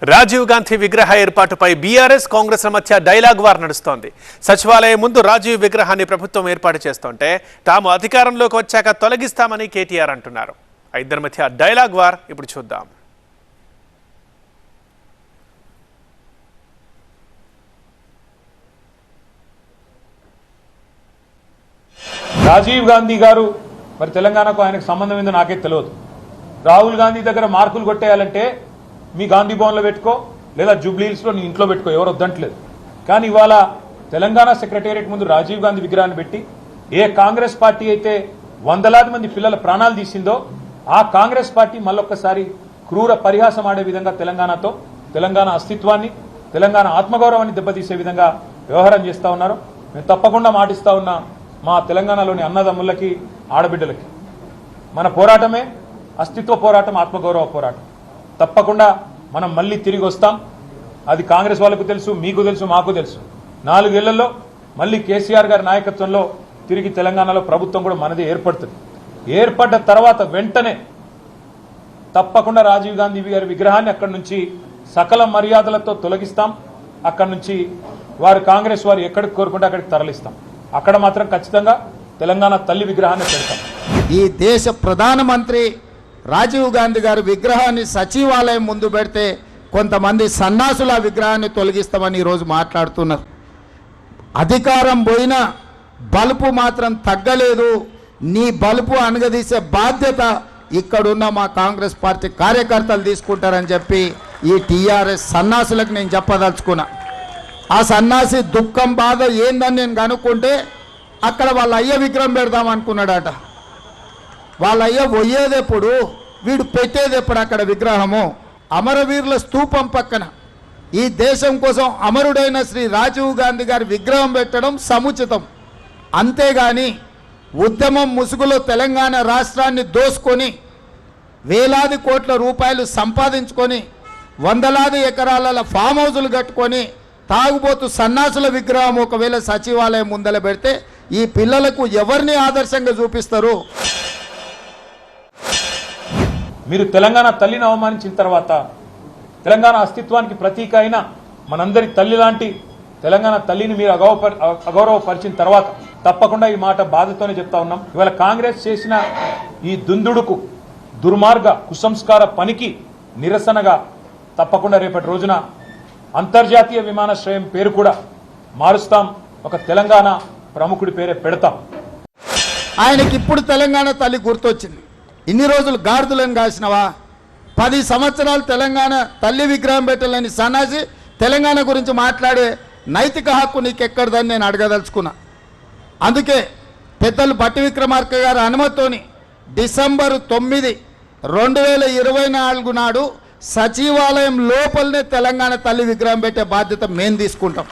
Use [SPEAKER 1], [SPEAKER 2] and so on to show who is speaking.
[SPEAKER 1] రాజీవ్ గాంధీ విగ్రహ ఏర్పాటుపై బీఆర్ఎస్ కాంగ్రెస్ మధ్య డైలాగ్ వార్ నడుస్తోంది. సచివాలయం ముందు రాజీవ్ విగ్రహాన్ని ప్రభుత్వం ఏర్పాటు చేస్తుంటే తాము అధికారంలోకి వచ్చాక తొలగిస్తామని కేటీఆర్ అంటున్నారు. ఇద్దరి మధ్య డైలాగ్ వార్ ఇప్పుడు చూద్దాం.
[SPEAKER 2] రాజీవ్ గాంధీ గారు మరి తెలంగాణకు ఆయనకు సంబంధం ఏందో నాకే తెలియదు. రాహుల్ గాంధీ దగ్గర మార్కులు కొట్టేయాలంటే మీ గాంధీ భవన్లో పెట్టుకో, లేదా జూబ్లీహిల్స్లో నీ ఇంట్లో పెట్టుకో, ఎవరు వద్దంటలేదు. కానీ ఇవాళ తెలంగాణ సెక్రటేరియట్ ముందు రాజీవ్ గాంధీ విగ్రహాన్ని పెట్టి ఏ కాంగ్రెస్ పార్టీ అయితే వందలాది మంది పిల్లల ప్రాణాలు తీసిందో ఆ కాంగ్రెస్ పార్టీ మళ్ళొక్కసారి క్రూర పరిహాసం ఆడే విధంగా తెలంగాణతో, తెలంగాణ అస్తిత్వాన్ని, తెలంగాణ ఆత్మగౌరవాన్ని దెబ్బతీసే విధంగా వ్యవహారం చేస్తూ ఉన్నారు. మేము తప్పకుండా మాటిస్తా ఉన్నా మా తెలంగాణలోని అన్నదమ్ములకి, ఆడబిడ్డలకి, మన పోరాటమే అస్తిత్వ పోరాటం, ఆత్మగౌరవ పోరాటం. తప్పకుండా మనం మళ్ళీ తిరిగి వస్తాం. అది కాంగ్రెస్ వాళ్ళకు తెలుసు, మీకు తెలుసు, మాకు తెలుసు. 4 ఏళ్లలో మళ్ళీ కేసీఆర్ గారి నాయకత్వంలో తిరిగి తెలంగాణలో ప్రభుత్వం కూడా మనది ఏర్పడుతుంది. ఏర్పడ్డ తర్వాత వెంటనే తప్పకుండా రాజీవ్ గాంధీ గారి విగ్రహాన్ని అక్కడి నుంచి సకల మర్యాదలతో తొలగిస్తాం. అక్కడి నుంచి వారు కాంగ్రెస్ వారు ఎక్కడికి కోరుకుంటే అక్కడికి తరలిస్తాం. అక్కడ మాత్రం ఖచ్చితంగా తెలంగాణ తల్లి విగ్రహాన్ని పెడతాం.
[SPEAKER 3] ఈ దేశ ప్రధానమంత్రి రాజీవ్ గాంధీ గారి విగ్రహాన్ని సచివాలయం ముందు పెడితే కొంతమంది సన్నాసుల విగ్రహాన్ని తొలగిస్తామని ఈరోజు మాట్లాడుతున్నారు. అధికారం పోయినా బలుపు మాత్రం తగ్గలేదు. నీ బలుపు అనగదీసే బాధ్యత ఇక్కడున్న మా కాంగ్రెస్ పార్టీ కార్యకర్తలు తీసుకుంటారని చెప్పి ఈ టీఆర్ఎస్ సన్నాసులకు నేను చెప్పదలుచుకున్నా. ఆ సన్నాసి దుఃఖం బాధ ఏందని నేను కనుక్కుంటే అక్కడ వాళ్ళ అయ్య విగ్రహం పెడదాం అనుకున్నాడట. వాళ్ళ అయ్య పోయేదెప్పుడు, వీడు పెట్టేదెప్పుడు అక్కడ విగ్రహము? అమరవీరుల స్తూపం పక్కన ఈ దేశం కోసం అమరుడైన శ్రీ రాజీవ్ గాంధీ గారి విగ్రహం పెట్టడం సముచితం. అంతేగాని ఉద్యమం ముసుగులో తెలంగాణ రాష్ట్రాన్ని దోసుకొని వేలాది కోట్ల రూపాయలు సంపాదించుకొని వందలాది ఎకరాల ఫామ్ హౌజులు కట్టుకొని తాగుబోతు సన్నాసుల విగ్రహం ఒకవేళ సచివాలయం ముందల పెడితే ఈ పిల్లలకు ఎవరిని ఆదర్శంగా చూపిస్తారు?
[SPEAKER 2] మీరు తెలంగాణ తల్లిని అవమానించిన తర్వాత, తెలంగాణ అస్తిత్వానికి ప్రతీక అయిన మనందరి తల్లి లాంటి తెలంగాణ తల్లిని మీరు అగౌరవపరిచిన తర్వాత తప్పకుండా ఈ మాట బాధతోనే చెప్తా ఉన్నాం. ఇవాళ కాంగ్రెస్ చేసిన ఈ దుందుడుకు, దుర్మార్గ, కుసంస్కార పనికి నిరసనగా తప్పకుండా రేపటి రోజున అంతర్జాతీయ విమానాశ్రయం పేరు కూడా మారుస్తాం. ఒక తెలంగాణ ప్రముఖుడి పేరే పెడతాం.
[SPEAKER 3] ఆయనకి ఇప్పుడు తెలంగాణ తల్లి గుర్తొచ్చింది. ఇన్ని రోజులు గాడిదలను కాసినవా? 10 సంవత్సరాలు తెలంగాణ తల్లి విగ్రహం పెట్టాలని సన్నాసి తెలంగాణ గురించి మాట్లాడే నైతిక హక్కు నీకెక్కడదని నేను అడగదలుచుకున్నా. అందుకే పెద్దలు బట్టి విక్రమార్క గారి అనుమతితోని డిసెంబర్ 9, 2024 నాడు సచివాలయం లోపలనే తెలంగాణ తల్లి విగ్రహం పెట్టే బాధ్యత మేము తీసుకుంటాం.